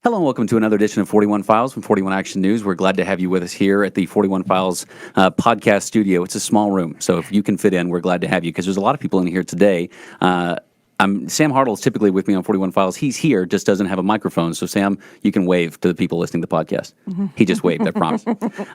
Hello and welcome to another edition of 41 Files from 41 Action News. We're glad to have you with us here at the 41 Files podcast studio. It's a small room, so if you can fit in, we're glad to have you because there's a lot of people in here today. Sam Hartle is typically with me on 41 Files. He's here, just doesn't have a microphone. So, Sam, you can wave to the people listening to the podcast. He just waved, I promise.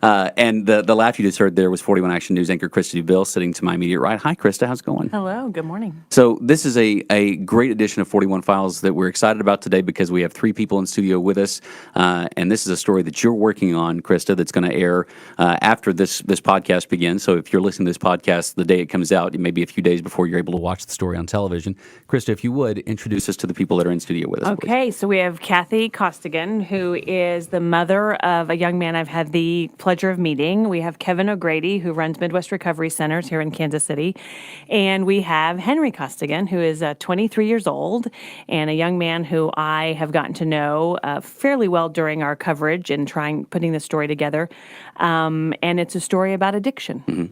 And the laugh you just heard there was 41 Action News anchor Krista DuVille sitting to my immediate right. Hi, Krista. How's it going? Hello. Good morning. So this is a great edition of 41 Files that we're excited about today because we have three people in studio with us. And this is a story that you're working on, Krista, that's going to air after this podcast begins. So if you're listening to this podcast the day it comes out, it may be a few days before you're able to watch the story on television. Krista, if you would, introduce us to the people that are in studio with us. Okay, so we have Kathy Costigan, who is the mother of a young man I've had the pleasure of meeting. We have Kevin O'Grady, who runs Midwest Recovery Centers here in Kansas City. And we have Henry Costigan, who is 23 years old and a young man who I have gotten to know fairly well during our coverage and putting this story together. And it's a story about addiction. Mm-hmm.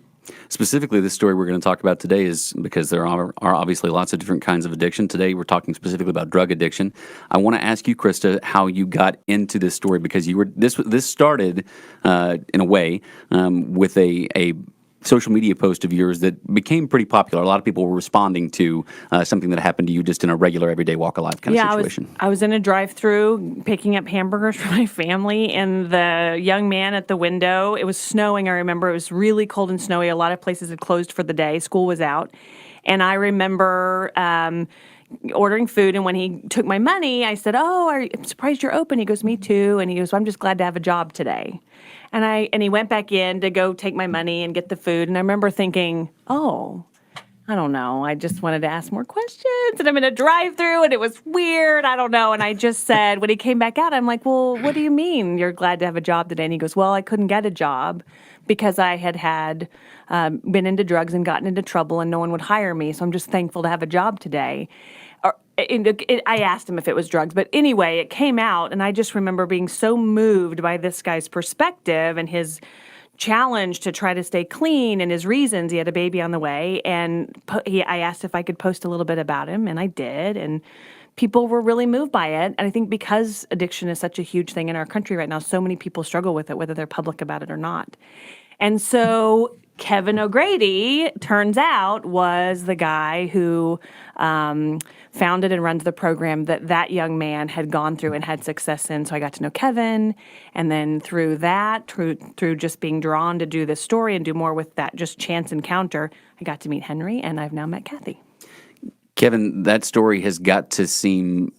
Specifically, this story we're going to talk about today is because there are obviously lots of different kinds of addiction. Today, we're talking specifically about drug addiction. I want to ask you, Krista, how you got into this story because this started in a way with a social media post of yours that became pretty popular. A lot of people were responding to something that happened to you just in a regular, everyday walk of life kind of situation. I was in a drive-through picking up hamburgers for my family, and the young man at the window, it was snowing, I remember. It was really cold and snowy. A lot of places had closed for the day. School was out. And I remember ordering food, and when he took my money, I said, I'm surprised you're open. He goes, me too. And he goes, well, I'm just glad to have a job today. And he went back in to go take my money and get the food. And I remember thinking, I don't know. I just wanted to ask more questions. And I'm in a drive-through, and it was weird. I don't know. And I just said, when he came back out, I'm like, well, what do you mean you're glad to have a job today? And he goes, well, I couldn't get a job because I had been into drugs and gotten into trouble, and no one would hire me. So I'm just thankful to have a job today. I asked him if it was drugs, but anyway, it came out, and I just remember being so moved by this guy's perspective and his challenge to try to stay clean and his reasons. He had a baby on the way, and I asked if I could post a little bit about him, and I did, and people were really moved by it. And I think because addiction is such a huge thing in our country right now, so many people struggle with it, whether they're public about it or not. And so Kevin O'Grady, turns out, was the guy who founded and runs the program that young man had gone through and had success in. So I got to know Kevin, and then through just being drawn to do this story and do more with that just chance encounter, I got to meet Henry, and I've now met Kathy. Kevin, that story has got to seem,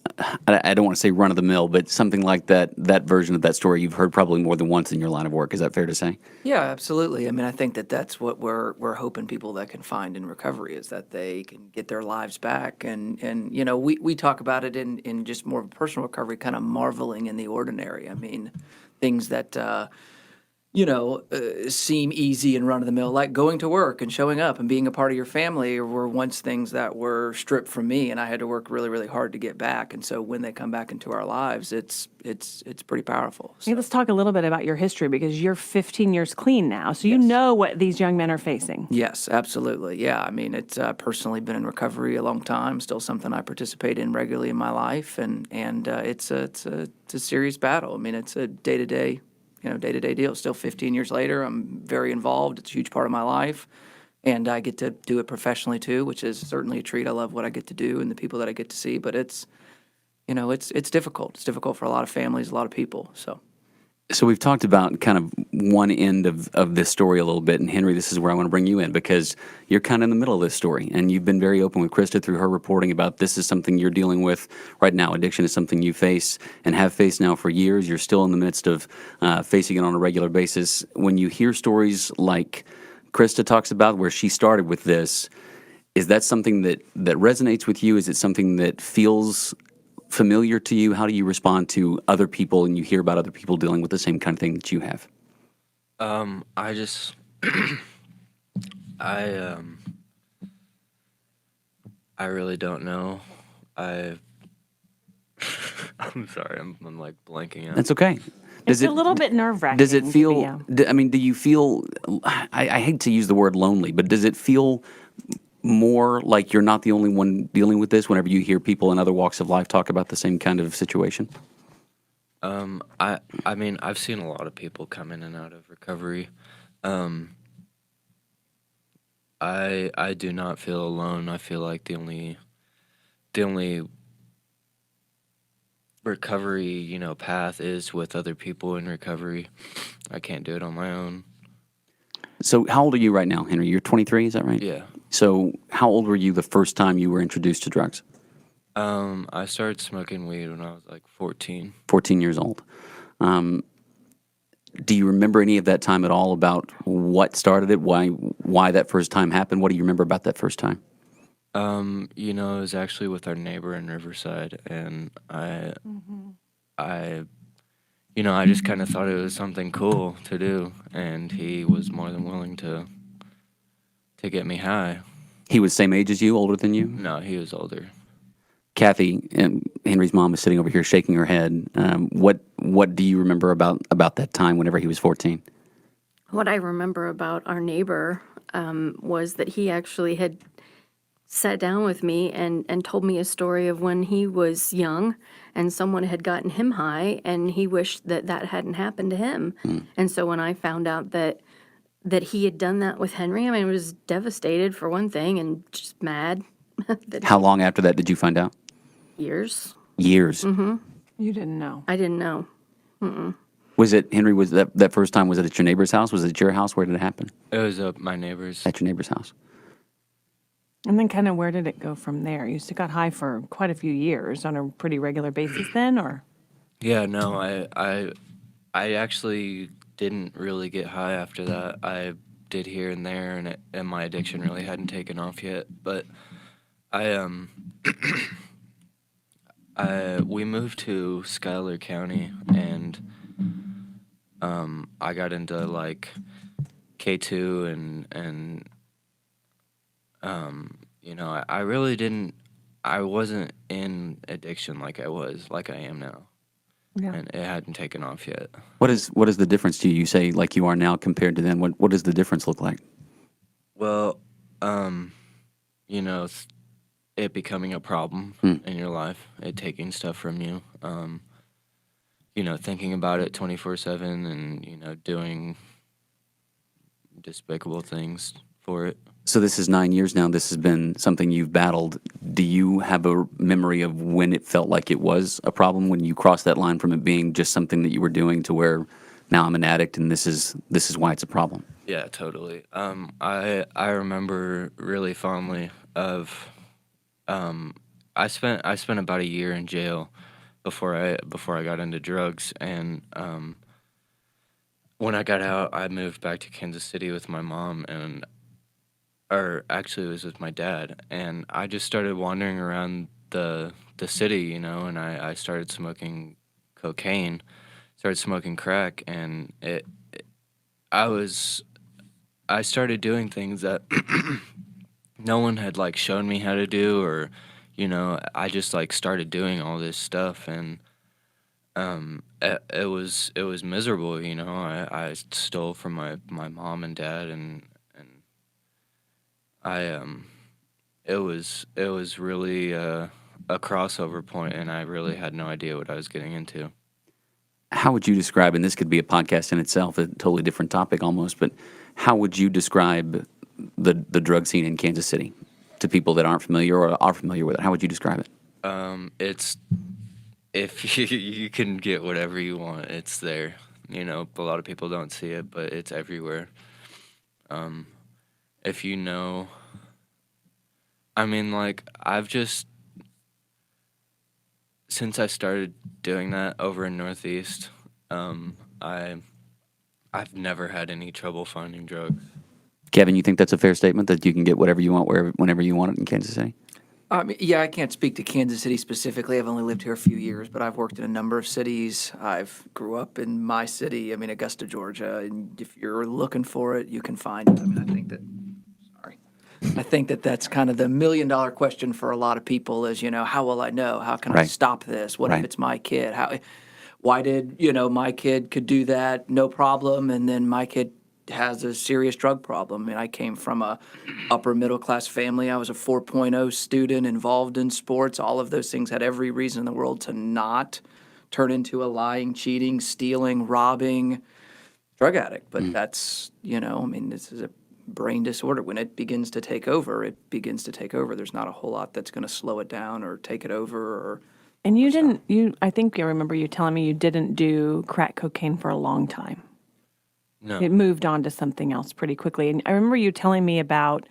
I don't want to say run-of-the-mill, but something like that version of that story you've heard probably more than once in your line of work. Is that fair to say? Yeah, absolutely. I mean, I think that's what we're hoping people that can find in recovery is that they can get their lives back. And you know, we talk about it in just more of a personal recovery, kind of marveling in the ordinary. I mean, things that seem easy and run-of-the-mill, like going to work and showing up and being a part of your family were once things that were stripped from me, and I had to work really, really hard to get back. And so when they come back into our lives, it's pretty powerful. So. Hey, let's talk a little bit about your history, because you're 15 years clean now, so you know what these young men are facing. Yes, absolutely. Yeah, I mean, it's personally been in recovery a long time, still something I participate in regularly in my life, and it's a serious battle. I mean, it's a day-to-day deal. Still 15 years later, I'm very involved. It's a huge part of my life. And I get to do it professionally too, which is certainly a treat. I love what I get to do and the people that I get to see, but it's difficult. It's difficult for a lot of families, a lot of people, So we've talked about kind of one end of this story a little bit, and Henry, this is where I want to bring you in because you're kind of in the middle of this story, and you've been very open with Krista through her reporting about this is something you're dealing with right now. Addiction is something you face and have faced now for years. You're still in the midst of facing it on a regular basis. When you hear stories like Krista talks about where she started with this, is that something that resonates with you? Is it something that feels familiar to you? How do you respond to other people and you hear about other people dealing with the same kind of thing that you have? I just, I really don't know. I'm sorry, I'm like blanking out. That's okay. It's a little bit nerve-wracking. Does it feel, do you feel, I hate to use the word lonely, but does it feel more like you're not the only one dealing with this whenever you hear people in other walks of life talk about the same kind of situation? I mean, I've seen a lot of people come in and out of recovery. Um, I do not feel alone. I feel like the only recovery, path is with other people in recovery. I can't do it on my own. So how old are you right now, Henry? You're 23, is that right? Yeah. So how old were you the first time you were introduced to drugs? I started smoking weed when I was like 14. 14 years old. Um, do you remember any of that time at all about what started it, why that first time happened? What do you remember about that first time? It was actually with our neighbor in Riverside, and I, I just kind of thought it was something cool to do, and he was more than willing to get me high. He was same age as you, older than you? No, he was older. Kathy, Henry's mom, is sitting over here shaking her head. What do you remember about that time whenever he was 14? What I remember about our neighbor was that he actually had sat down with me and told me a story of when he was young and someone had gotten him high and he wished that that hadn't happened to him. And so when I found out that he had done that with Henry, I mean, I was devastated for one thing and just mad that How long after that did you find out? years. Years. You didn't know. I didn't know. Was it, Henry, was that first time, was it at your neighbor's house? Was it at your house? Where did it happen? It was my neighbor's. At your neighbor's house. And then kind of where did it go from there? You still got high for quite a few years on a pretty regular basis then, or? Yeah, no, I actually didn't really get high after that. I did here and there, and my addiction really hadn't taken off yet. But we moved to Schuyler County, and I got into like K2 and I really didn't. I wasn't in addiction like I am now. Yeah. And it hadn't taken off yet. What is the difference to you? You say like you are now compared to then. What does the difference look like? Well, it becoming a problem in your life, it taking stuff from you, thinking about it 24/7 and, doing despicable things for it. So this is 9 years now. This has been something you've battled. Do you have a memory of when it felt like it was a problem, when you crossed that line from it being just something that you were doing to where now I'm an addict and this is why it's a problem? Yeah, totally. I remember really fondly of, I spent about a year in jail before I got into drugs, and when I got out, I moved back to Kansas City with my mom, or actually it was with my dad, and I just started wandering around the city, and I started smoking cocaine, started smoking crack, and I started doing things that no one had like shown me how to do, or I just like started doing all this stuff, and it was miserable. I stole from my mom and dad, and I it was really a crossover point, and I really had no idea what I was getting into. How would you describe, and this could be a podcast in itself, a totally different topic almost, but how would you describe the drug scene in Kansas City to people that aren't familiar or are familiar with it? How would you describe it? It's, if you can get whatever you want, it's there. A lot of people don't see it, but it's everywhere. If since I started doing that over in Northeast, I've never had any trouble finding drugs. Kevin, you think that's a fair statement, that you can get whatever you want whenever you want it in Kansas City? Yeah, I can't speak to Kansas City specifically. I've only lived here a few years, but I've worked in a number of cities. I've grew up in my city, Augusta, Georgia, and if you're looking for it, you can find it. I think that that's kind of the million-dollar question for a lot of people is, how will I know? How can I Right. stop this? What Right. if it's my kid? Why did, my kid could do that, no problem, and then my kid has a serious drug problem. I came from a upper middle class family. I was a 4.0 student involved in sports. All of those things had every reason in the world to not turn into a lying, cheating, stealing, robbing drug addict. But that's, I mean, this is a brain disorder. When it begins to take over, it begins to take over. There's not a whole lot that's going to slow it down or take it over or. And I think I remember you telling me you didn't do crack cocaine for a long time. No. It moved on to something else pretty quickly. And I remember you telling me about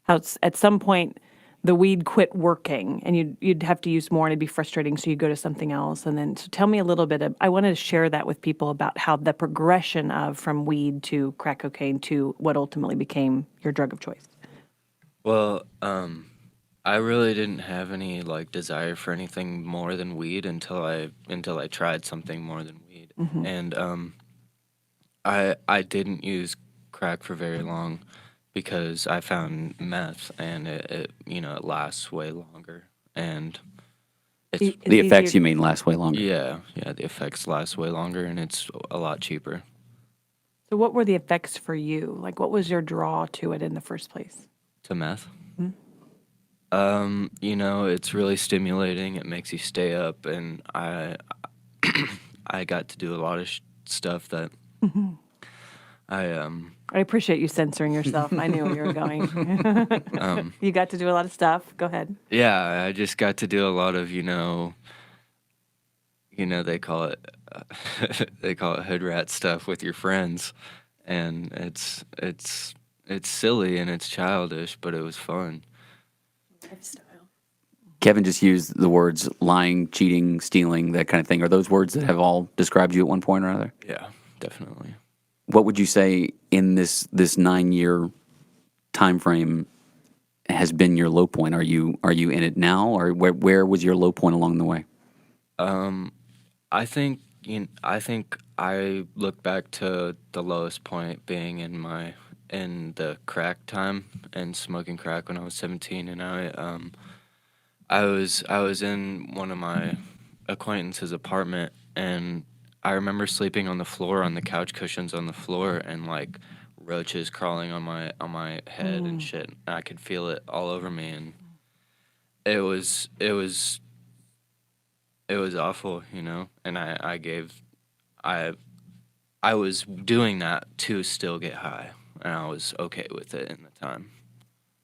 how at some point the weed quit working and you'd have to use more and it'd be frustrating, so you'd go to something else. And then, so tell me a little bit I wanted to share that with people about how the progression of from weed to crack cocaine to what ultimately became your drug of choice. Well, I really didn't have any like desire for anything more than weed until I tried something more than weed. And I didn't use crack for very long because I found meth and it lasts way longer and it's It's The effects, easier- you mean, last way longer. yeah, the effects last way longer and it's a lot cheaper. So what were the effects for you? Like, what was your draw to it in the first place? To meth. It's really stimulating. It makes you stay up, and I got to do a lot of stuff that I appreciate you censoring yourself. I knew where you were going. You got to do a lot of stuff. Go ahead. yeah, I just got to do a lot of they call it they call it hood rat stuff with your friends, and it's silly and it's childish, but it was fun. Kevin just used the words lying, cheating, stealing, that kind of thing. Are those words that have all described you at one point or another? Yeah, definitely. What would you say in this 9-year time frame has been your low point? Are you in it now, or where was your low point along the way? I think I look back to the lowest point being in the crack time and smoking crack when I was 17, and I was in one of my acquaintance's apartment, and I remember sleeping on the floor on the couch cushions on the floor and like roaches crawling on my head and shit. And I could feel it all over me, and it was awful, And I was doing that to still get high, and I was okay with it in the time.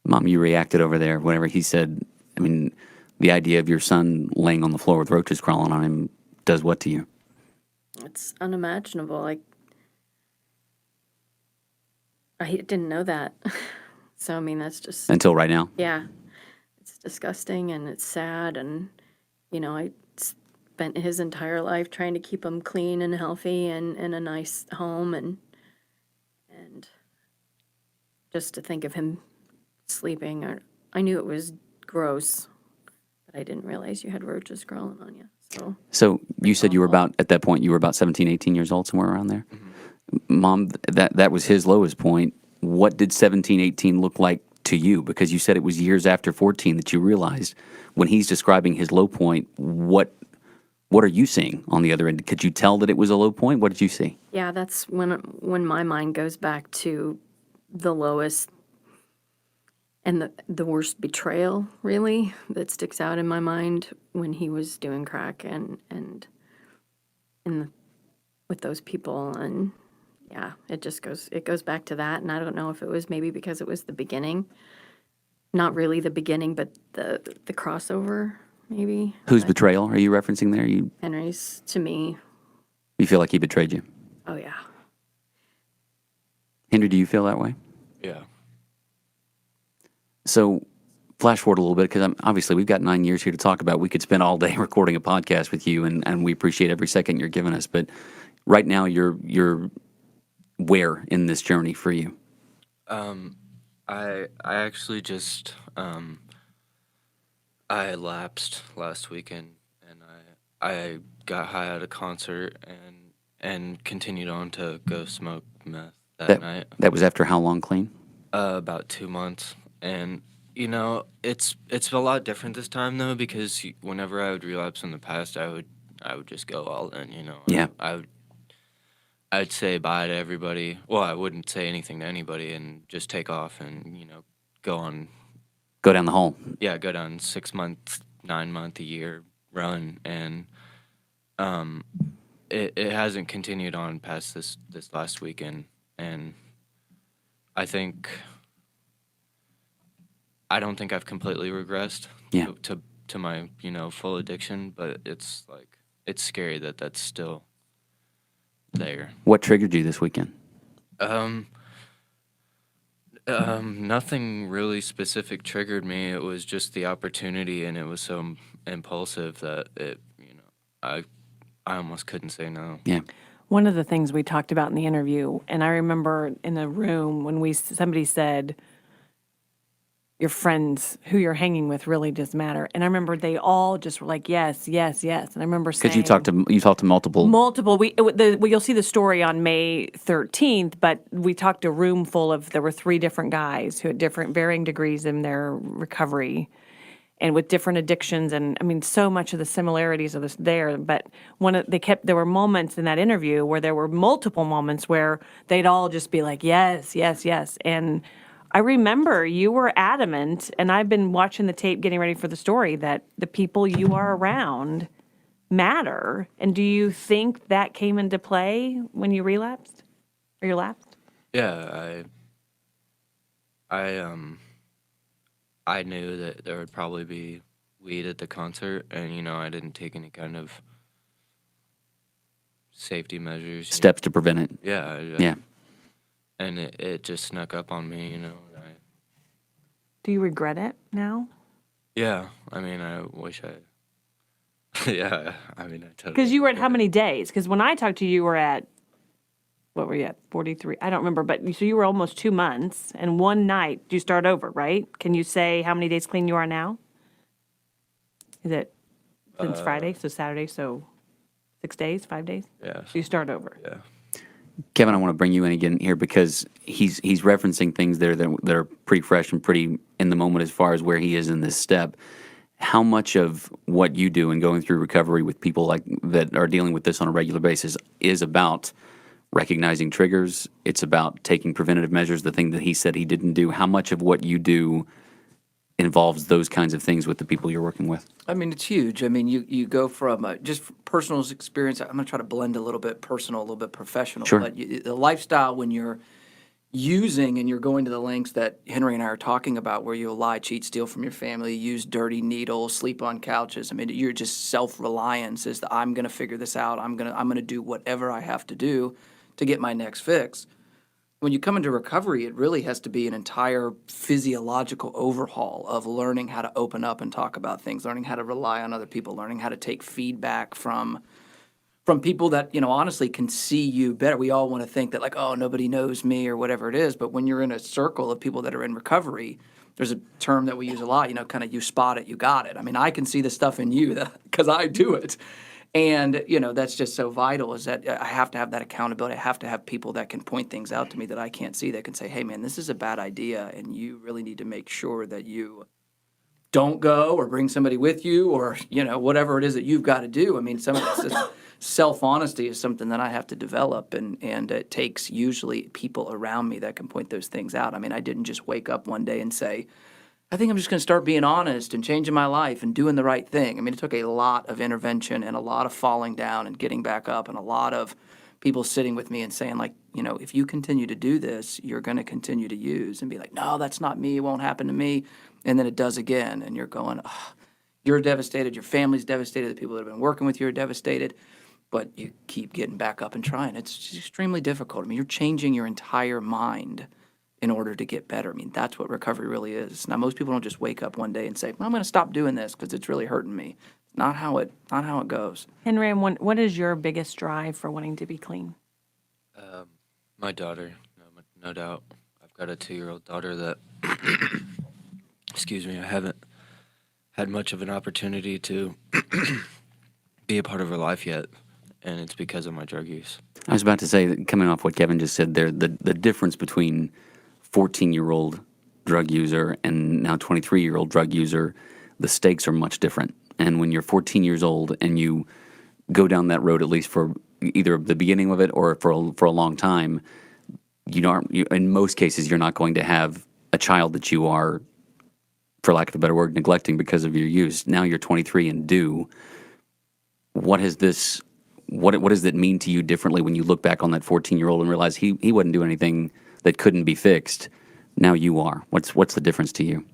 Mom, you reacted over there whenever he said, I mean, the idea of your son laying on the floor with roaches crawling on him does what to you? It's unimaginable. Like, I didn't know that. So, I mean, that's just, Until right now? yeah, it's disgusting and it's sad. And, I spent his entire life trying to keep him clean and healthy and in a nice home. And just to think of him sleeping, I knew it was gross, but I didn't realize you had roaches crawling on you. So you said you were at that point, you were about 17, 18 years old, somewhere around there? Mom, that was his lowest point. What did 17, 18 look like to you? Because you said it was years after 14 that you realized when he's describing his low point, what are you seeing on the other end? Could you tell that it was a low point? What did you see? Yeah, that's when my mind goes back to the lowest and the worst betrayal, really, that sticks out in my mind when he was doing crack and with those people. And yeah, it goes back to that. And I don't know if it was maybe because it was the beginning, not really the beginning, but the crossover, maybe. Whose betrayal are you referencing there? You Henry's, to me. feel like he betrayed you? Oh yeah. Henry, do you feel that way? Yeah. So flash forward a little bit, because obviously we've got 9 years here to talk about. We could spend all day recording a podcast with you, and we appreciate every second you're giving us. But right now, you're where in this journey for you? I actually just I lapsed last weekend, and I got high at a concert and continued on to go smoke meth that night. That was after how long clean? About 2 months, and it's a lot different this time though, because whenever I would relapse in the past, I would just go all in. Yeah. I'd say bye to everybody. Well, I wouldn't say anything to anybody and just take off and Go down the hole. go down 6 months, 9 month, a year run, and it hasn't continued on past this last weekend, and I think I don't think I've completely regressed Yeah. to my full addiction, but it's like it's scary that that's still there. What triggered you this weekend? Nothing really specific triggered me. It was just the opportunity, and it was so impulsive that I almost couldn't say no. Yeah. One of the things we talked about in the interview, and I remember in the room when somebody said, your friends who you're hanging with really does matter. And I remember they all just were like, yes, yes, yes. And I remember saying, Because you talked to multiple. multiple. You'll see the story on May 13th, but we talked to a room full of, there were 3 different guys who had different varying degrees in their recovery and with different addictions. And I mean, so much of the similarities of this there, but there were moments in that interview where there were multiple moments where they'd all just be like, yes, yes, yes. And I remember you were adamant, and I've been watching the tape getting ready for the story, that the people you are around matter. And do you think that came into play when you relapsed or you lapsed? Yeah, I knew that there would probably be weed at the concert, and I didn't take any kind of safety measures. Steps to prevent it. Yeah. Yeah. And it just snuck up on me, Do you regret it now? Yeah, I mean, I wish I. Yeah, I mean, I totally. Because you were at how regret many days? Because when I talked to you, you were at, what were you at, 43? I don't remember, but so you were almost 2 months, and one night you start over, right? Can you say how many days clean you are now? Is it since Friday, so Saturday, so 6 days, 5 days? it. Yeah. So you start over. Yeah. Kevin, I want to bring you in again here because he's referencing things there that are pretty fresh and pretty in the moment as far as where he is in this step. How much of what you do in going through recovery with people like that are dealing with this on a regular basis is about recognizing triggers? It's about taking preventative measures, the thing that he said he didn't do. How much of what you do involves those kinds of things with the people you're working with? I mean, it's huge. I mean, you go from just personal experience. I'm going to try to blend a little bit personal, a little bit professional. Sure. But the lifestyle, when you're using and you're going to the lengths that Henry and I are talking about, where you lie, cheat, steal from your family, use dirty needles, sleep on couches. I mean, you're just self-reliance is I'm going to figure this out. I'm going to do whatever I have to do to get my next fix. When you come into recovery, it really has to be an entire physiological overhaul of learning how to open up and talk about things, learning how to rely on other people, learning how to take feedback from people that, honestly can see you better. We all want to think that like, oh, nobody knows me or whatever it is. But when you're in a circle of people that are in recovery, there's a term that we use a lot, kind of you spot it, you got it. I mean, I can see the stuff in you because I do it. And, that's just so vital is that I have to have that accountability. I have to have people that can point things out to me that I can't see, that can say, hey, man, this is a bad idea. And you really need to make sure that you don't go or bring somebody with you or, whatever it is that you've got to do. I mean, some of this self-honesty is something that I have to develop. And it takes usually people around me that can point those things out. I mean, I didn't just wake up one day and say, I think I'm just going to start being honest and changing my life and doing the right thing. I mean, it took a lot of intervention and a lot of falling down and getting back up and a lot of people sitting with me and saying, like, if you continue to do this, you're going to continue to use and be like, no, that's not me. It won't happen to me. And then it does again. And you're going, oh, you're devastated. Your family's devastated. The people that have been working with you are devastated. But you keep getting back up and trying. It's extremely difficult. I mean, you're changing your entire mind in order to get better. I mean, that's what recovery really is. Now, most people don't just wake up one day and say, well, I'm going to stop doing this because it's really hurting me. Not how it goes. Henry, what is your biggest drive for wanting to be clean? My daughter, no doubt. I've got a 2-year-old daughter that, excuse me, I haven't had much of an opportunity to be a part of her life yet, and it's because of my drug use. I was about to say, that coming off what Kevin just said there, the difference between 14-year-old drug user and now 23-year-old drug user, the stakes are much different. And when you're 14 years old and you go down that road, at least for either the beginning of it or for a long time, in most cases, you're not going to have a child that you are, for lack of a better word, neglecting because of your use. Now you're 23 and do. What has this what does that mean to you differently when you look back on that 14-year-old and realize he wasn't doing anything that couldn't be fixed? Now you are. What's the difference to you?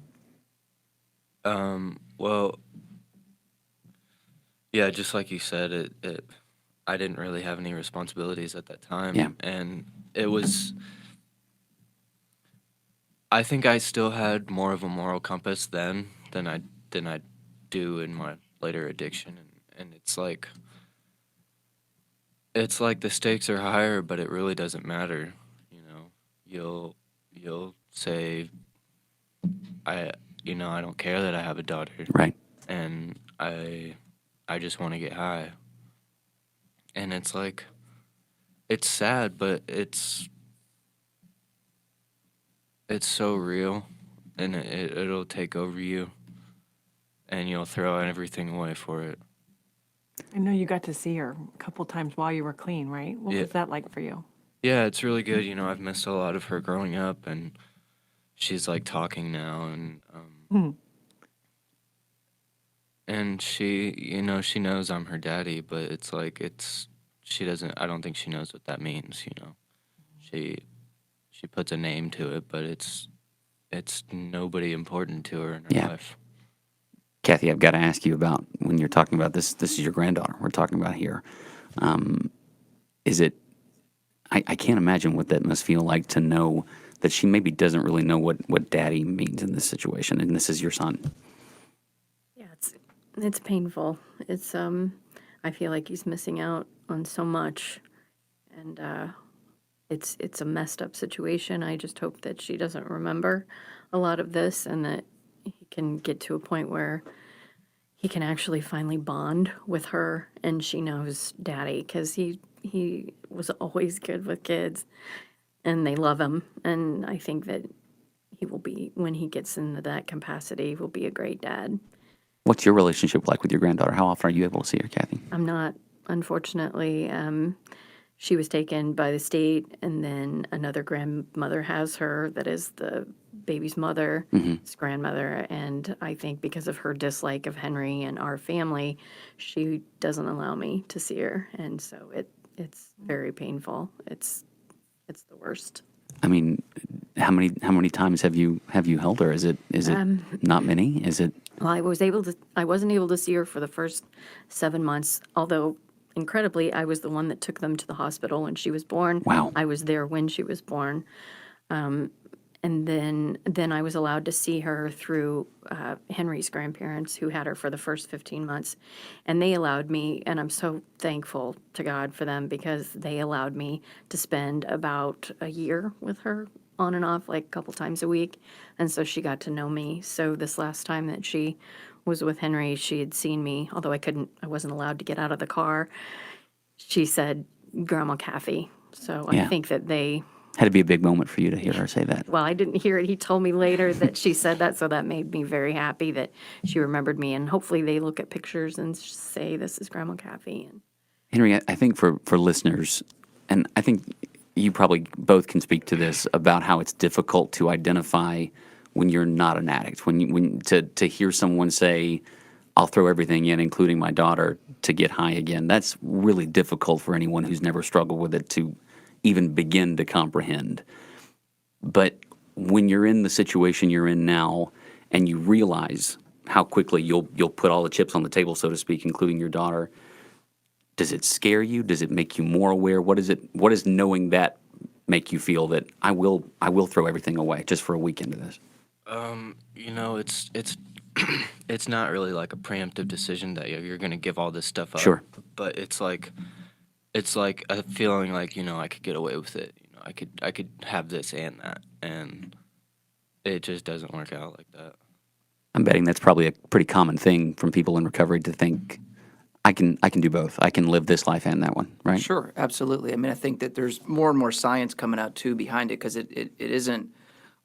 Well, yeah, just like you said, I didn't really have any responsibilities at that time. Yeah. And it was, I think I still had more of a moral compass then than I do in my later addiction. And it's like the stakes are higher, but it really doesn't matter. You know, you'll say, I don't care that I have a daughter, Right. and I just want to get high. And it's like, it's sad, but it's so real, and it'll take over you, and you'll throw everything away for it. I know you got to see her a couple times while you were clean, right? What Yeah. was that like for you? Yeah, it's really good. You know, I've missed a lot of her growing up, and she's like talking now, and she knows I'm her daddy, but it's like she doesn't. I don't think she knows what that means. You know, she puts a name to it, but it's nobody important to her in her Yeah. life. Kathy, I've got to ask you about when you're talking about this. This is your granddaughter we're talking about here. Is it? I can't imagine what that must feel like to know that she maybe doesn't really know what daddy means in this situation, and this is your son. Yeah, it's painful. It's I feel like he's missing out on so much, and it's a messed up situation. I just hope that she doesn't remember a lot of this, and that he can get to a point where he can actually finally bond with her, and she knows daddy, because he was always good with kids, and they love him, and I think that he will be, when he gets into that capacity, will be a great dad. What's your relationship like with your granddaughter? How often are you able to see her, Kathy? I'm not, unfortunately. She was taken by the state, and then another grandmother has her that is the baby's mother, his grandmother, and I think because of her dislike of Henry and our family, she doesn't allow me to see her, and so it's very painful. It's the worst. I mean, how many times have you held her? Is it not many? Is it? Well, I wasn't able to see her for the first 7 months, although incredibly, I was the one that took them to the hospital when she was born. Wow. I was there when she was born. And then I was allowed to see her through Henry's grandparents, who had her for the first 15 months. And they allowed me, and I'm so thankful to God for them, because they allowed me to spend about a year with her on and off, like a couple times a week. And so she got to know me. So this last time that she was with Henry, she had seen me, although I wasn't allowed to get out of the car. She said, "Grandma Kathy." So I Yeah. think that they, Had to be a big moment for you to hear her say that. well, I didn't hear it. He told me later that she said that, so that made me very happy that she remembered me. And hopefully they look at pictures and say, "This is Grandma Kathy." And Henry, I think for listeners, and I think you probably both can speak to this about how it's difficult to identify when you're not an addict. When to hear someone say, "I'll throw everything in, including my daughter, to get high again," that's really difficult for anyone who's never struggled with it to even begin to comprehend. But when you're in the situation you're in now, and you realize how quickly you'll put all the chips on the table, so to speak, including your daughter, does it scare you? Does it make you more aware? What does knowing that make you feel that I will throw everything away just for a weekend of this? It's it's not really like a preemptive decision that you're gonna give all this stuff up. Sure. But it's like a feeling like, I could get away with it. I could have this and that, and it just doesn't work out like that. I'm betting that's probably a pretty common thing from people in recovery to think, I can do both. I can live this life and that one, right? Sure, absolutely. I mean, I think that there's more and more science coming out too behind it, because it isn't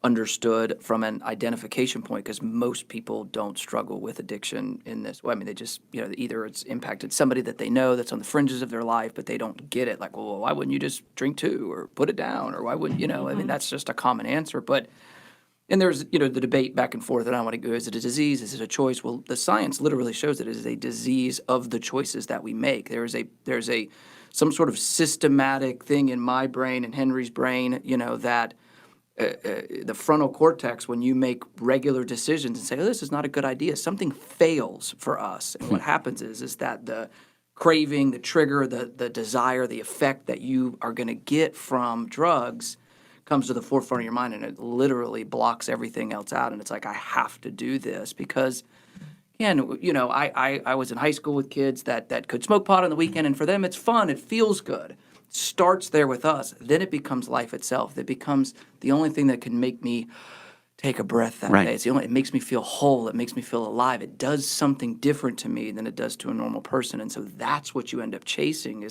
understood from an identification point, because most people don't struggle with addiction in this way. I mean, they just, either it's impacted somebody that they know that's on the fringes of their life, but they don't get it. Like, well, why wouldn't you just drink too, or put it down, or why wouldn't, I mean, that's just a common answer. But And there's, the debate back and forth, and I want to go, is it a disease? Is it a choice? Well, the science literally shows that it is a disease of the choices that we make. There's some sort of systematic thing in my brain and Henry's brain, that the frontal cortex, when you make regular decisions and say, oh, this is not a good idea, something fails for us. And what happens is that the craving, the trigger, the desire, the effect that you are going to get from drugs comes to the forefront of your mind, and it literally blocks everything else out. And it's like, I have to do this because, again, I was in high school with kids that could smoke pot on the weekend, and for them it's fun, it feels good. It starts there with us. Then it becomes life itself. It becomes the only thing that can make me take a breath that Right. day. It makes me feel whole. It makes me feel alive. It does something different to me than it does to a normal person. And so that's what you end up chasing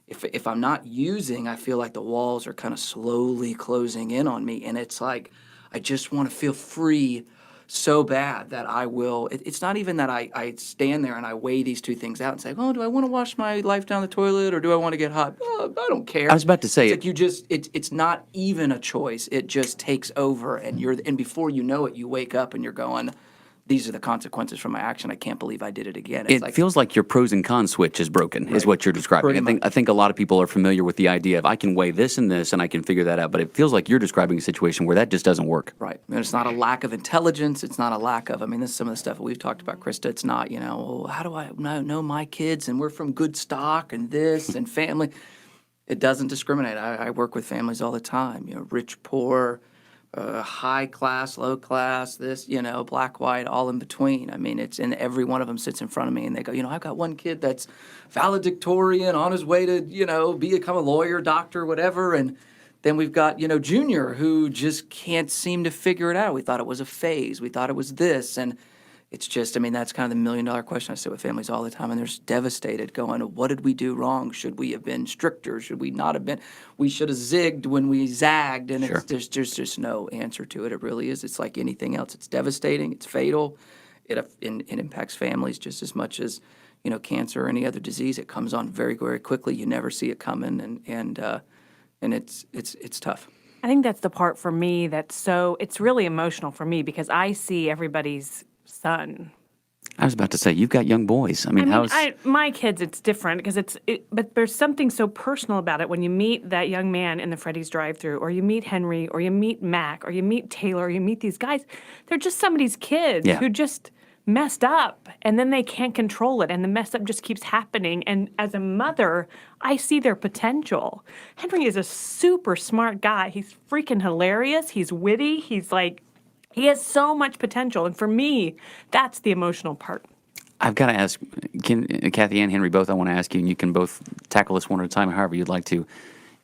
if I'm not using, I feel like the walls are kind of slowly closing in on me. And it's like, I just want to feel free so bad that I will. It's not even that I stand there and I weigh these two things out and say, oh, do I want to wash my life down the toilet or do I want to get hot? Oh, I don't care. I was about to say it's like it's not even a choice. It just takes over. And before you know it, you wake up and you're going, these are the consequences from my action. I can't believe I did it again. It's It feels like your pros and cons switch is broken, is what you're describing. Pretty I think a lot of people are familiar with the idea of I can weigh this and this and I can figure that out. But it feels like you're describing a situation where that just doesn't work. Right. And it's not a lack of intelligence. It's not a lack of, this is some of the stuff that we've talked about, Krista. It's not, well, how do I know my kids and we're from good stock and this and family. It doesn't discriminate. I work with families all the time, rich, poor, high class, low class, this, black, white, all in between. It's, and every one of them sits in front of me and they go, I've got one kid that's valedictorian on his way to, become a lawyer, doctor, whatever. And then we've got, Junior who just can't seem to figure it out. We thought it was a phase. We thought it was this. And it's just, that's kind of the million-dollar question I sit with families all the time, and they're just devastated going, what did we do wrong? Should we have been stricter? Should we not have been? We should have zigged when we zagged, and there's just no answer to it. It really is. It's like anything else. It's devastating. It's fatal. It impacts families just as much as, cancer or any other disease. It comes on very, very quickly. You never see it coming, and it's tough. I think that's the part for me it's really emotional for me because I see everybody's son. I was about to say, you've got young boys. My kids, it's different because but there's something so personal about it when you meet that young man in the Freddy's drive-thru, or you meet Henry, or you meet Mac, or you meet Taylor, or you meet these guys. They're just somebody's kids who just messed up, and then they can't control it, and the mess up just keeps happening. And as a mother, I see their potential. Henry is a super smart guy. He's freaking hilarious. He's witty. He has so much potential, and for me, that's the emotional part. I've got to ask, Kathy and Henry, both, I want to ask you, and you can both tackle this one at a time, however you'd like to.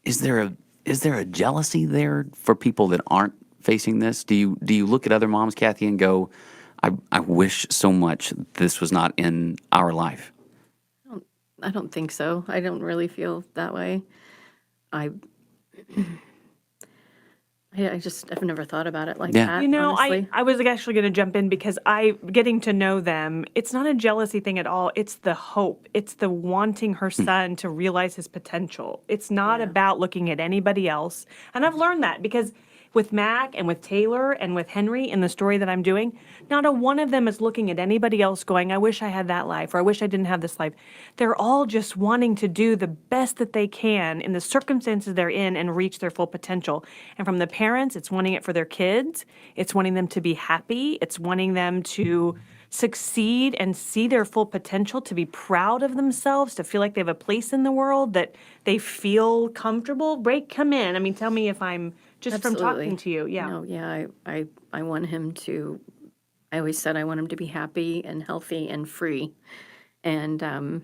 Is there a jealousy there for people that aren't facing this? Do you look at other moms, Kathy, and go, I wish so much this was not in our life? I don't think so. I don't really feel that way. I've never thought about it like that. Honestly. I was actually going to jump in because getting to know them, it's not a jealousy thing at all. It's the hope. It's the wanting her son to realize his potential. It's not about looking at anybody else. And I've learned that because with Mac and with Taylor and with Henry in the story that I'm doing, not a one of them is looking at anybody else going, I wish I had that life, or I wish I didn't have this life. They're all just wanting to do the best that they can in the circumstances they're in and reach their full potential. And from the parents, it's wanting it for their kids. It's wanting them to be happy. It's wanting them to succeed and see their full potential, to be proud of themselves, to feel like they have a place in the world, that they feel comfortable. Ray, come in. Tell me if I'm just from talking to you. Yeah. No, yeah, I want him to, I always said I want him to be happy and healthy and free, and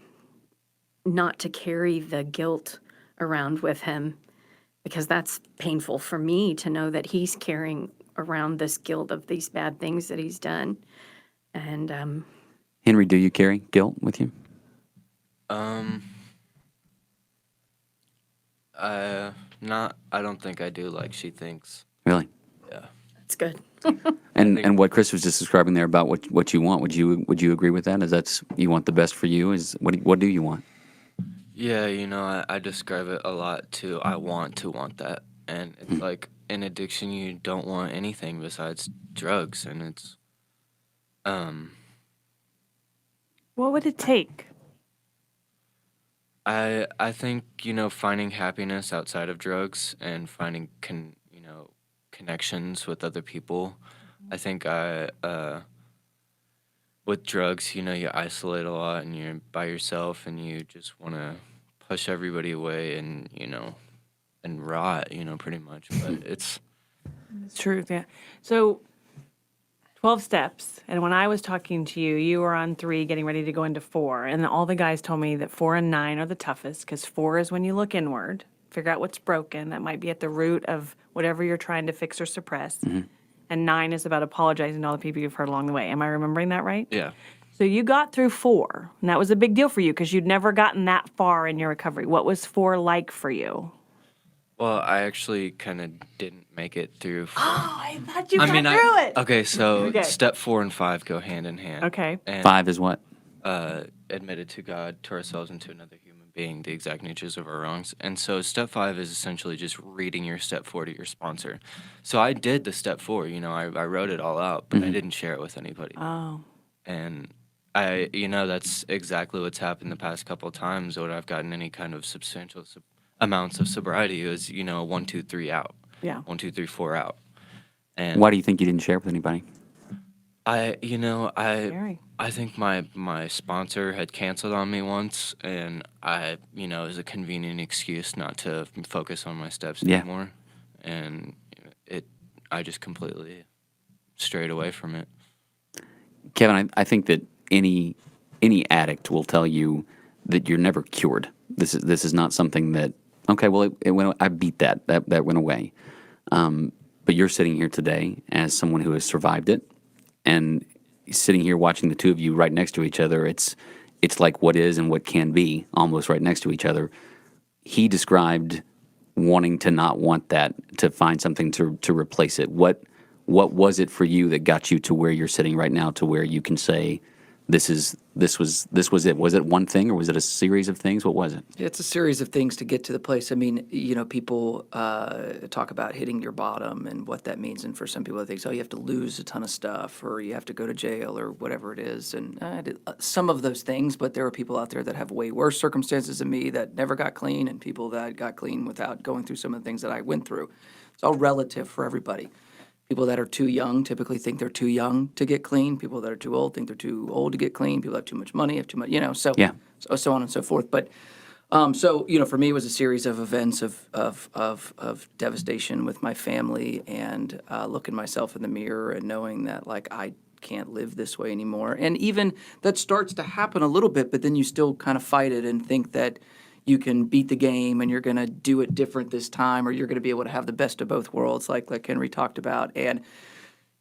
not to carry the guilt around with him, because that's painful for me to know that he's carrying around this guilt of these bad things that he's done. And Henry, do you carry guilt with you? I don't think I do like she thinks. Really? Yeah. that's good. And what Chris was just describing there about what you want, would you agree with that? Is that's you want the best for you? Is what do you want? Yeah, I describe it a lot too. I want to want that. And it's like in addiction, you don't want anything besides drugs, and it's What would it take? I think, finding happiness outside of drugs and finding connections with other people. I think with drugs, you isolate a lot and you're by yourself and you just want to push everybody away and, and rot, pretty much. But it's It's true, yeah. So 12 steps. And when I was talking to you, you were on 3, getting ready to go into 4. And all the guys told me that 4 and 9 are the toughest because 4 is when you look inward, figure out what's broken. That might be at the root of whatever you're trying to fix or suppress. And 9 is about apologizing to all the people you've hurt along the way. Am I remembering that right? yeah. So you got through 4, and that was a big deal for you because you'd never gotten that far in your recovery. What was 4 like for you? Well, I actually kind of didn't make it through. Oh, I thought you got through it. Okay, so Okay. step 4 and 5 go hand in hand. Okay. And 5 is what? admitted to God, to ourselves, and to another human being the exact natures of our wrongs. And so step 5 is essentially just reading your step 4 to your sponsor. So I did the step 4, I wrote it all out, but I didn't share it with anybody. Oh. And that's exactly what's happened the past couple of times when I've gotten any kind of substantial amounts of sobriety is, 1, 2, 3 out. Yeah. 1, 2, 3, 4 out. And Why do you think you didn't share it with anybody? Scary. I think my sponsor had canceled on me once, and it was a convenient excuse not to focus on my steps Yeah. anymore, and I just completely strayed away from it. Kevin, I think that any addict will tell you that you're never cured. This is not something that, okay, well, it went, I beat that went away. But you're sitting here today as someone who has survived it, and sitting here watching the two of you right next to each other. It's like what is and what can be almost right next to each other. He described wanting to not want that, to find something to replace it. What was it for you that got you to where you're sitting right now, to where you can say, this was it? Was it one thing, or was it a series of things? What was it? It's a series of things to get to the place. I mean, people talk about hitting your bottom and what that means. And for some people, they think, oh, you have to lose a ton of stuff or you have to go to jail or whatever it is. And I did some of those things, but there are people out there that have way worse circumstances than me that never got clean, and people that got clean without going through some of the things that I went through. It's all relative for everybody. People that are too young typically think they're too young to get clean. People that are too old think they're too old to get clean. People that have too much money have too much, so Yeah. so on and so forth. But for me, it was a series of events of devastation with my family, and looking myself in the mirror and knowing that I can't live this way anymore. And even that starts to happen a little bit, but then you still kind of fight it and think that you can beat the game and you're going to do it different this time, or you're going to be able to have the best of both worlds, like Henry talked about. And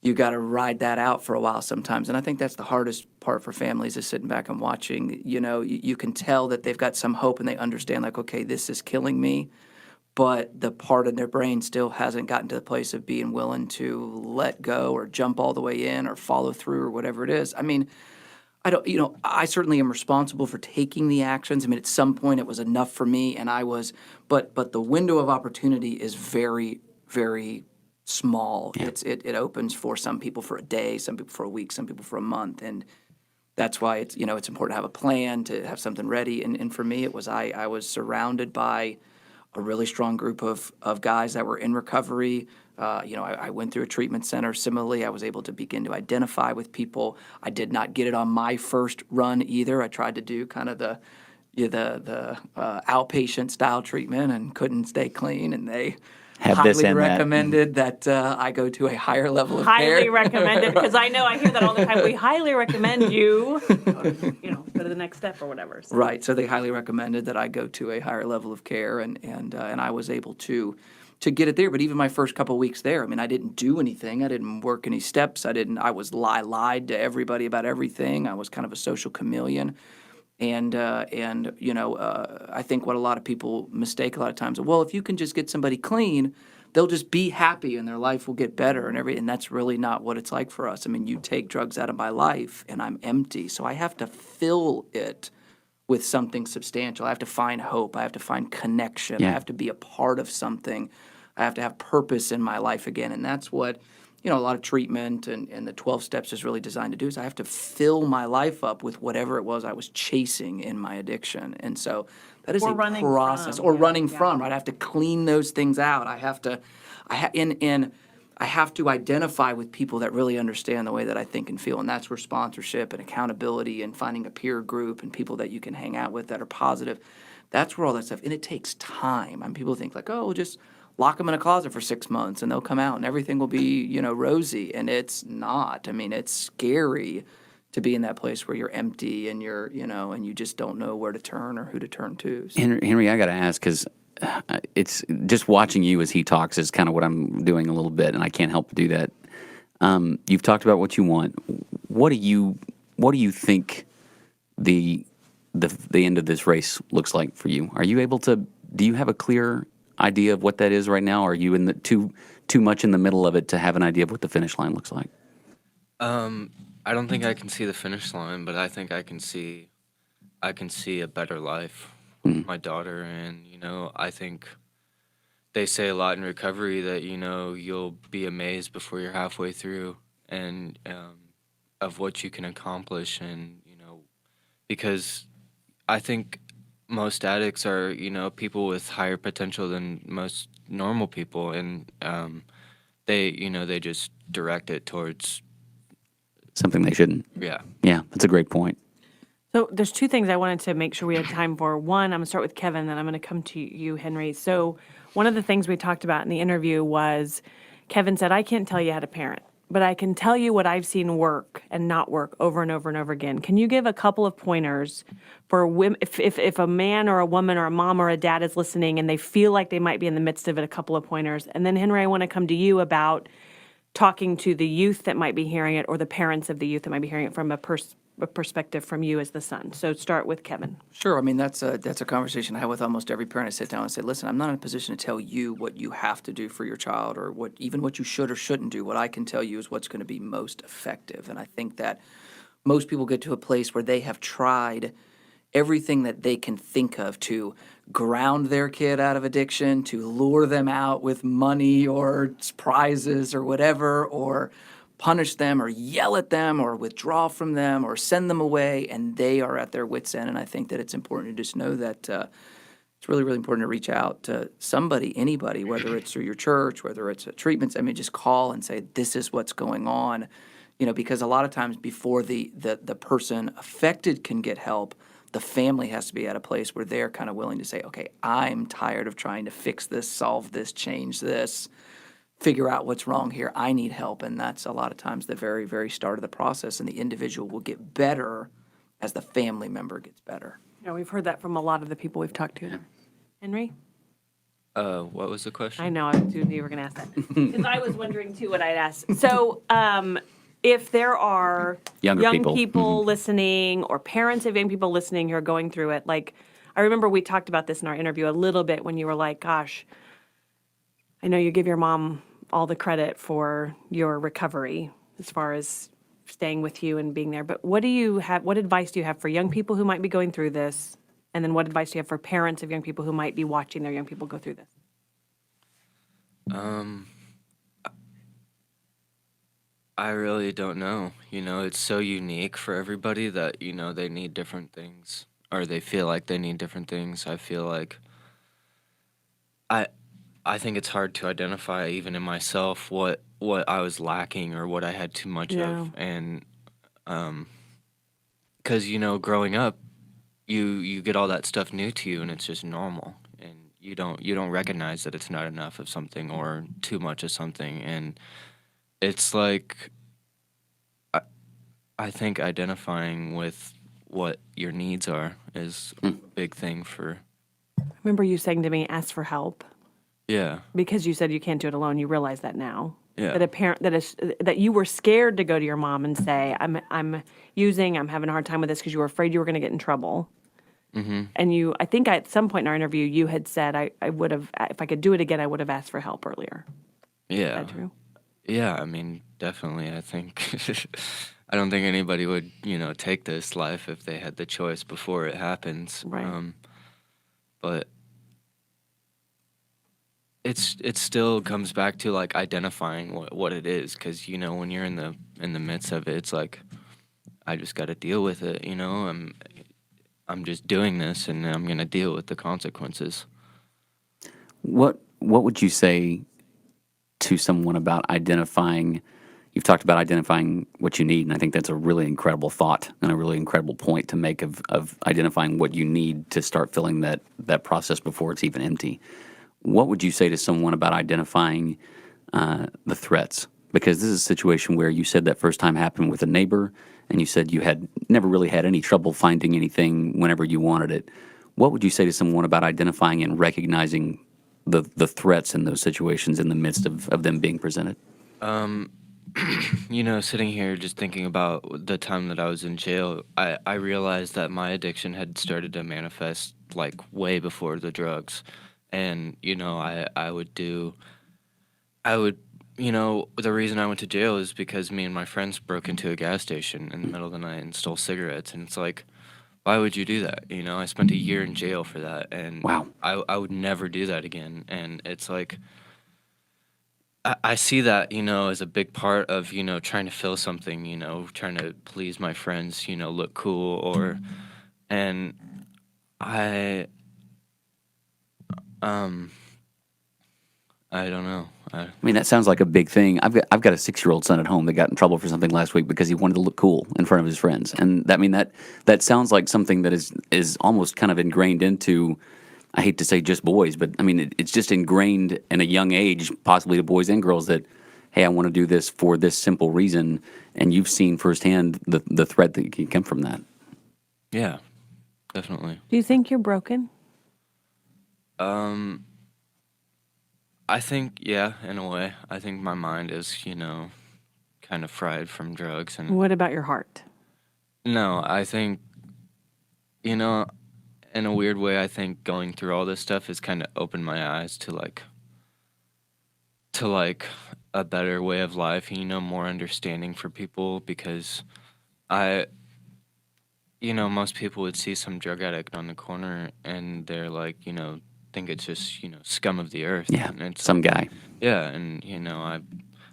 you got to ride that out for a while sometimes. And I think that's the hardest part for families, is sitting back and watching. You can tell that they've got some hope and they understand, okay, this is killing me, but the part in their brain still hasn't gotten to the place of being willing to let go or jump all the way in or follow through or whatever it is. I mean, I certainly am responsible for taking the actions. I mean, at some point it was enough for me, and but the window of opportunity is very, very small. Yeah. It opens for some people for a day, some people for a week, some people for a month, and that's why it's important to have a plan, to have something ready. And for me, it was I was surrounded by a really strong group of guys that were in recovery. I went through a treatment center. Similarly, I was able to begin to identify with people. I did not get it on my first run either. I tried to do kind of the outpatient style treatment and couldn't stay clean, and they Have this highly and that. recommended that I go to a higher level of Highly care. recommended, because I hear that all the time. We highly recommend you, go to the next step or whatever. So. Right. So they highly recommended that I go to a higher level of care, and I was able to get it there. But even my first couple of weeks there, I mean, I didn't do anything. I didn't work any steps. I lied to everybody about everything. I was kind of a social chameleon. And I think what a lot of people mistake a lot of times, well, if you can just get somebody clean, they'll just be happy and their life will get better and that's really not what it's like for us. I mean, you take drugs out of my life and I'm empty, so I have to fill it with something substantial. I have to find hope. I have to find connection. Yeah. I have to be a part of something. I have to have purpose in my life again. And that's what, a lot of treatment and the 12 steps is really designed to do is I have to fill my life up with whatever it was I was chasing in my addiction. And so that is Or a running process from, or yeah, running yeah. from, right? I have to clean those things out. I have to, I have to identify with people that really understand the way that I think and feel. And that's where sponsorship and accountability and finding a peer group and people that you can hang out with that are positive, that's where all that stuff, and it takes time. I mean, people think like, oh, we'll just lock them in a closet for 6 months and they'll come out and everything will be, rosy. And it's not. I mean, it's scary to be in that place where you're empty and you're, and you just don't know where to turn or who to turn to. So, Henry, I got to ask because it's just watching you as he talks is kind of what I'm doing a little bit, and I can't help but do that. You've talked about what you want. What do you think the end of this race looks like for you? Are you able to? Do you have a clear idea of what that is right now? Or are you in the too much in the middle of it to have an idea of what the finish line looks like? I don't think I can see the finish line, but I think I can see a better life with my daughter. And I think they say a lot in recovery that you'll be amazed before you're halfway through, and of what you can accomplish. And because I think most addicts are people with higher potential than most normal people, and they just direct it towards Something they shouldn't. yeah. Yeah, that's a great point. So there's two things I wanted to make sure we had time for. One, I'm going to start with Kevin, then I'm going to come to you, Henry. So one of the things we talked about in the interview was Kevin said, I can't tell you how to parent, but I can tell you what I've seen work and not work over and over and over again. Can you give a couple of pointers for women, if a man or a woman or a mom or a dad is listening and they feel like they might be in the midst of it, a couple of pointers? And then, Henry, I want to come to you about talking to the youth that might be hearing it or the parents of the youth that might be hearing it from a perspective from you as the son. So start with Kevin. sure. I mean, that's a conversation I have with almost every parent. I sit down and say, listen, I'm not in a position to tell you what you have to do for your child or even what you should or shouldn't do. What I can tell you is what's going to be most effective. And I think that most people get to a place where they have tried everything that they can think of to ground their kid out of addiction, to lure them out with money or prizes or whatever, or punish them or yell at them or withdraw from them or send them away, and they are at their wits' end. And I think that it's important to just know that it's really, really important to reach out to somebody, anybody, whether it's through your church, whether it's a treatment. I mean, just call and say, this is what's going on, because a lot of times before the person affected can get help, the family has to be at a place where they're kind of willing to say, okay, I'm tired of trying to fix this, solve this, change this, figure out what's wrong here. I need help. And that's a lot of times the very, very start of the process. And the individual will get better as the family member gets better. Yeah, we've heard that from a lot of the people we've talked to. Henry? What was the question? I know, I knew you were going to ask that. Because I was wondering too what I'd ask. So if there are Younger young people. people listening or parents of young people listening who are going through it, like I remember we talked about this in our interview a little bit when you were like, gosh, I know you give your mom all the credit for your recovery as far as staying with you and being there. But what advice do you have for young people who might be going through this? And then what advice do you have for parents of young people who might be watching their young people go through this? I really don't know. It's so unique for everybody that, they need different things or they feel like they need different things. I feel like I think it's hard to identify even in myself what I was lacking or what I had too much Yeah. of. And cuz growing up you get all that stuff new to you and it's just normal and you don't recognize that it's not enough of something or too much of something. And it's like I think identifying with what your needs are is a big thing for Remember you saying to me, ask for help, yeah. because you said you can't do it alone. You realize that now. Yeah. That a parent that you were scared to go to your mom and say, I'm having a hard time with this because you were afraid you were going to get in trouble. Mm-hmm. And I think at some point in our interview, you had said, I would have, if I could do it again, I would have asked for help earlier. Yeah. Is that true? Yeah, I mean, definitely. I think I don't think anybody would, take this life if they had the choice before it happens. Right. But it still comes back to like identifying what it is, because when you're in the midst of it, it's like I just got to deal with it. I'm just doing this, and I'm gonna deal with the consequences. What would you say to someone about identifying? You've talked about identifying what you need, and I think that's a really incredible thought and a really incredible point to make of identifying what you need to start filling that process before it's even empty. What would you say to someone about identifying the threats? Because this is a situation where you said that first time happened with a neighbor, and you said you had never really had any trouble finding anything whenever you wanted it. What would you say to someone about identifying and recognizing the threats in those situations in the midst of them being presented? Sitting here just thinking about the time that I was in jail, I realized that my addiction had started to manifest like way before the drugs. And, the reason I went to jail is because me and my friends broke into a gas station in the middle of the night and stole cigarettes. And it's like, why would you do that? I spent a year in jail for that. And Wow. I would never do that again. And it's like, I see that, as a big part of, trying to fill something, trying to please my friends, look cool, and I, I don't know. I mean, that sounds like a big thing. I've got a 6-year-old son at home that got in trouble for something last week because he wanted to look cool in front of his friends, and that sounds like something that is almost kind of ingrained into. I hate to say just boys, but I mean it's just ingrained in a young age, possibly to boys and girls, that hey, I want to do this for this simple reason, and you've seen firsthand the threat that can come from that. Yeah, definitely. Do you think you're broken? I think, yeah, in a way. I think my mind is, kind of fried from drugs. And What about your heart? no, I think, you know, in a weird way, I think going through all this stuff has kind of opened my eyes to like a better way of life, more understanding for people, because I, most people would see some drug addict on the corner and they're like, think it's just, scum of the earth. Yeah, And it's some guy. yeah, and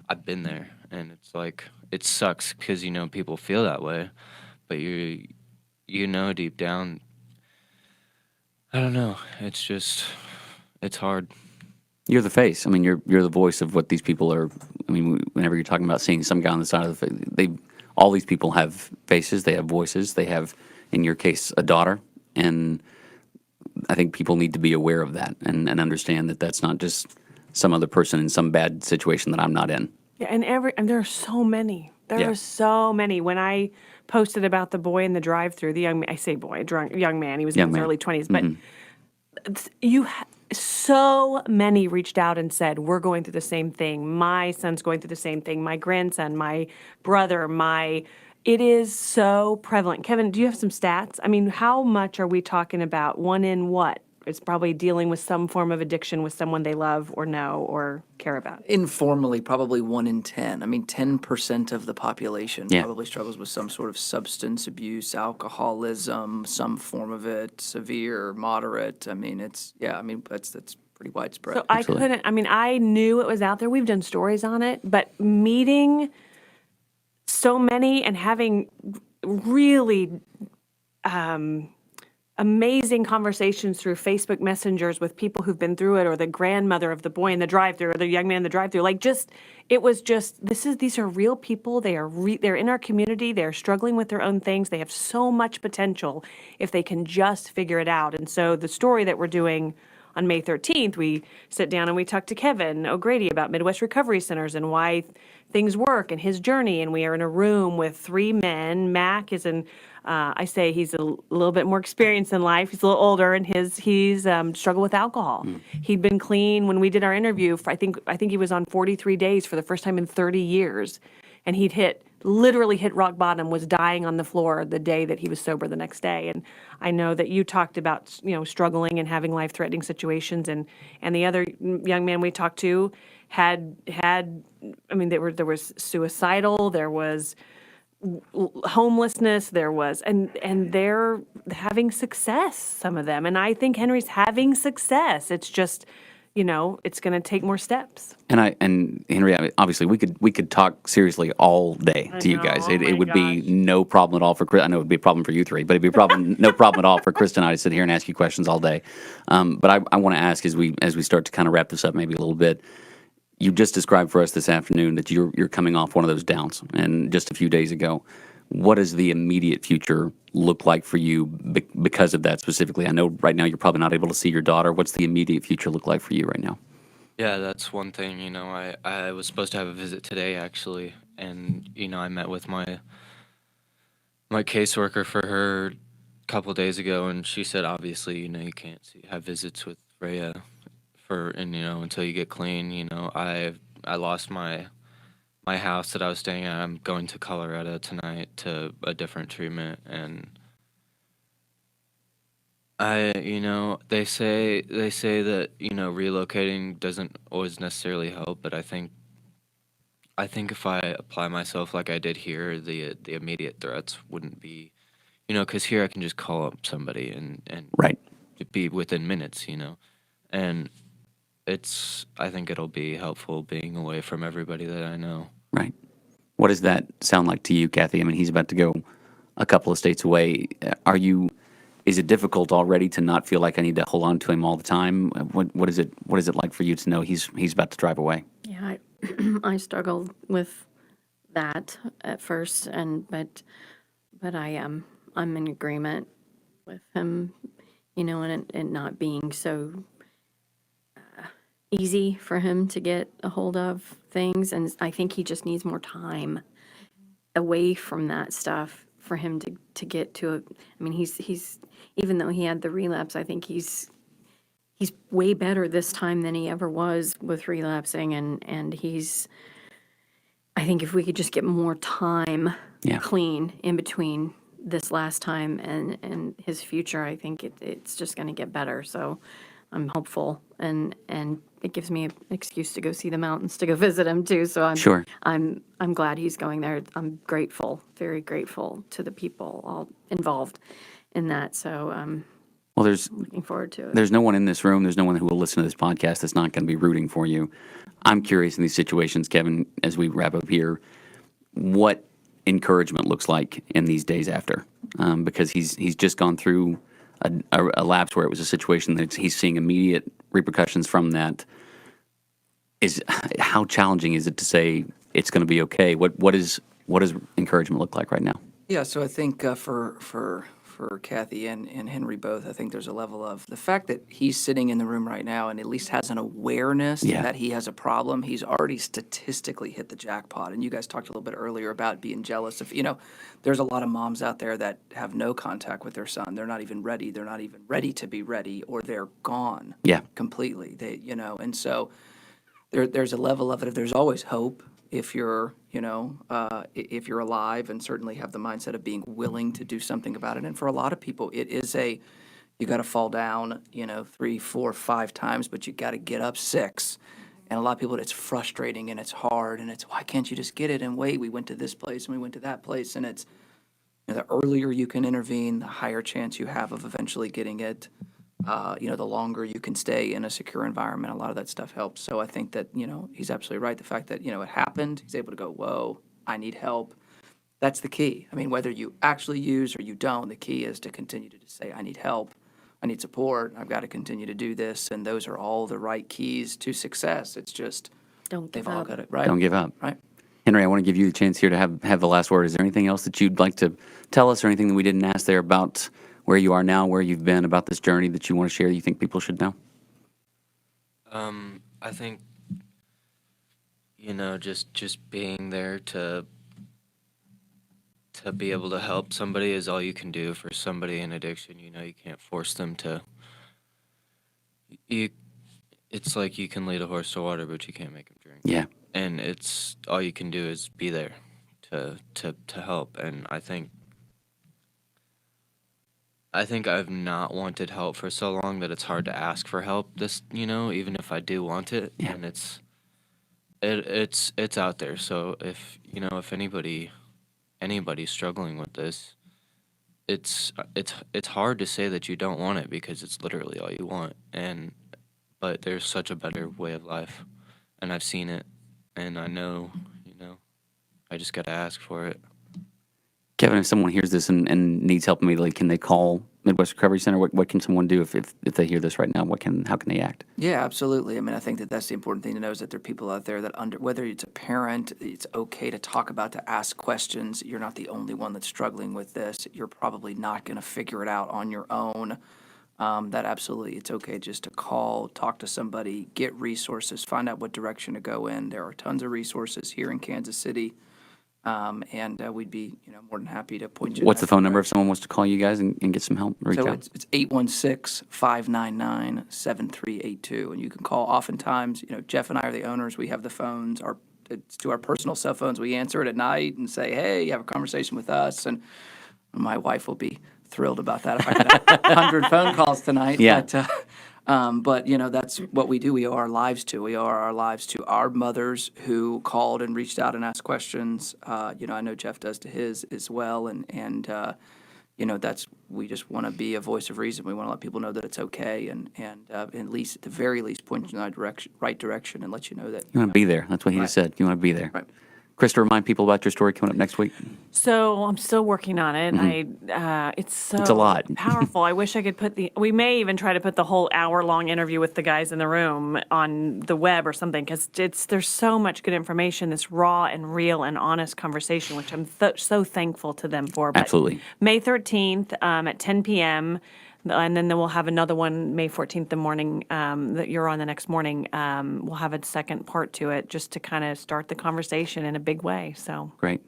I've been there, and it's like it sucks because people feel that way, but deep down, I don't know. It's just it's hard. You're the face. I mean, you're the voice of what these people are. I mean, whenever you're talking about seeing some guy on the side of the face, all these people have faces. They have voices. They have, in your case, a daughter, and I think people need to be aware of that and understand that that's not just some other person in some bad situation that I'm not in. Yeah, and there are so many. There Yeah. are so many. When I posted about the boy in the drive-through, I say boy, drunk young man. He was in Young his man. early 20s, but so many reached out and said, "We're going through the same thing. My son's going through the same thing. My grandson, my brother, my." It is so prevalent. Kevin, do you have some stats? I mean, how much are we talking about? One in what? It's probably dealing with some form of addiction with someone they love or know or care about. Informally, probably 1 in 10. I mean, 10% of the population Yeah. probably struggles with some sort of substance abuse, alcoholism, some form of it, severe, moderate. I mean, that's pretty widespread. So I couldn't, I mean, I knew it was out there. We've done stories on it, but meeting so many and having really amazing conversations through Facebook messengers with people who've been through it, or the grandmother of the boy in the drive-thru, or the young man in the drive-thru. These are real people. They're in our community. They're struggling with their own things. They have so much potential if they can just figure it out. And so the story that we're doing on May 13th, we sit down and we talk to Kevin O'Grady about Midwest Recovery Centers and why things work and his journey. And we are in a room with 3 men. Mac is I say he's a little bit more experienced in life. He's a little older, and he's struggled with alcohol. He'd been clean when we did our interview. I think he was on 43 days for the first time in 30 years, and literally hit rock bottom, was dying on the floor the day that he was sober the next day. And I know that you talked about, struggling and having life-threatening situations, and the other young man we talked to had I mean, there was suicidal, there was homelessness, there was, and they're having success, some of them. And I think Henry's having success. It's just it's going to take more steps. And Henry, I mean, obviously we could talk seriously all day to you know, guys. oh It my would be gosh. no problem at all for Chris. I know it would be a problem for you three, but it'd be a problem no problem at all for Krista and I to sit here and ask you questions all day. But I want to ask as we start to kind of wrap this up maybe a little bit. You just described for us this afternoon that you're coming off one of those downs, and just a few days ago. What does the immediate future look like for you because of that specifically? I know right now you're probably not able to see your daughter. What's the immediate future look like for you right now? Yeah, that's one thing, I was supposed to have a visit today actually, and I met with my caseworker for her a couple days ago, and she said obviously, you can't have visits with Rhea until you get clean. I lost my house that I was staying at. I'm going to Colorado tonight to a different treatment, and they say that relocating doesn't always necessarily help, but I think if I apply myself like I did here, the immediate threats wouldn't be, because here I can just call up somebody and Right. be within minutes, and I think it'll be helpful being away from everybody that I know. Right. What does that sound like to you, Kathy? I mean, he's about to go a couple of states away. Is it difficult already to not feel like I need to hold on to him all the time? What is it like for you to know he's about to drive away? Yeah, I struggled with that at first, but I'm in agreement with him, and it not being so easy for him to get a hold of things, and I think he just needs more time away from that stuff for him to get to a. I mean, he's even though he had the relapse, I think he's way better this time than he ever was with relapsing, and I think if we could just get more time Yeah. clean in between this last time and his future, I think it's just going to get better. So I'm hopeful, and it gives me an excuse to go see the mountains, to go visit him too. So Sure. I'm glad he's going there. I'm grateful, very grateful to the people all involved in that. So I'm Well, there's looking forward to it. there's no one in this room, there's no one who will listen to this podcast that's not going to be rooting for you. I'm curious in these situations, Kevin, as we wrap up here, what encouragement looks like in these days after, because he's just gone through a lapse where it was a situation that he's seeing immediate repercussions from that. Is how challenging is it to say it's going to be okay? What does encouragement look like right now? Yeah, so I think for Kathy and Henry both, I think there's a level of the fact that he's sitting in the room right now and at least has an awareness Yeah. that he has a problem. He's already statistically hit the jackpot. And you guys talked a little bit earlier about being jealous of, there's a lot of moms out there that have no contact with their son. They're not even ready. They're not even ready to be ready, or they're gone Yeah. completely. And so there's a level of it. There's always hope if you're, if you're alive and certainly have the mindset of being willing to do something about it. And for a lot of people, it is you got to fall down, 3, 4, 5 times, but you got to get up 6. And a lot of people, it's frustrating and it's hard and it's, why can't you just get it and wait? We went to this place and we went to that place. And it's, the earlier you can intervene, the higher chance you have of eventually getting it. The longer you can stay in a secure environment, a lot of that stuff helps. So I think that, he's absolutely right. The fact that, it happened, he's able to go, whoa, I need help. That's the key. I mean, whether you actually use or you don't, the key is to continue to just say, I need help, I need support, I've got to continue to do this. And those are all the right keys to success. It's just, Don't they've give all up. got it right. Don't give up. Right. Henry, I want to give you the chance here to have the last word. Is there anything else that you'd like to tell us, or anything that we didn't ask there about where you are now, where you've been, about this journey that you want to share, you think people should know? I think just being there to be able to help somebody is all you can do for somebody in addiction. You can't force them to. It's like you can lead a horse to water, but you can't make him drink. Yeah. And it's all you can do is be there to help. And I think I've not wanted help for so long that it's hard to ask for help. Even if I do want it, Yeah. and it's out there. So if anybody's struggling with this, it's hard to say that you don't want it, because it's literally all you want. And but there's such a better way of life, and I've seen it, and I know, I just got to ask for it. Kevin, if someone hears this and needs help immediately, can they call Midwest Recovery Center? What can someone do if they hear this right now? How can they act? Yeah, absolutely. I mean, I think that that's the important thing to know is that there are people out there that whether it's a parent, it's okay to talk about, to ask questions. You're not the only one that's struggling with this. You're probably not going to figure it out on your own. That absolutely, it's okay just to call, talk to somebody, get resources, find out what direction to go in. There are tons of resources here in Kansas City. And we'd be, more than happy to point you. What's the phone number if someone wants to call you guys and get some help? Reach So out. it's 816-599-7382, and you can call. Oftentimes, Jeff and I are the owners. We have the phones. It's to our personal cell phones. We answer it at night and say, "Hey, you have a conversation with us." And my wife will be thrilled about that if I get 100 phone calls tonight. Yeah. But that's what we do. We owe our lives to. We owe our lives to our mothers who called and reached out and asked questions. I know Jeff does to his as well, and we just want to be a voice of reason. We want to let people know that it's okay, and at the very least, point you in the right direction, and let you know that You want to be there. That's what he just said. You want to be there. Right. Krista, remind people about your story coming up next week. So I'm still working on it. It's a lot. powerful. I wish I could we may even try to put the whole hour-long interview with the guys in the room on the web or something, because there's so much good information, this raw and real and honest conversation, which I'm so thankful to them for. But Absolutely. May 13th at 10 p.m., and then we'll have another one May 14th, the morning that you're on the next morning. We'll have a second part to it just to kind of start the conversation in a big way. So Great.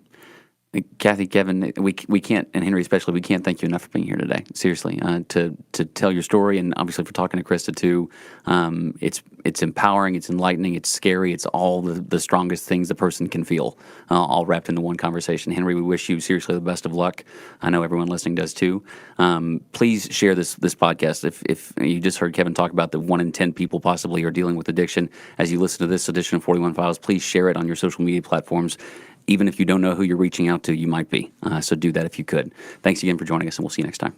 Kathy, Kevin, we can't, and Henry especially, we can't thank you enough for being here today. Seriously, to tell your story, and obviously for talking to Krista too. It's empowering, it's enlightening, it's scary, it's all the strongest things a person can feel, all wrapped into one conversation. Henry, we wish you seriously the best of luck. I know everyone listening does too. Please share this podcast. If you just heard Kevin talk about the 1 in 10 people possibly are dealing with addiction, as you listen to this edition of 41 Files, please share it on your social media platforms. Even if you don't know who you're reaching out to, you might be. So do that if you could. Thanks again for joining us, and we'll see you next time.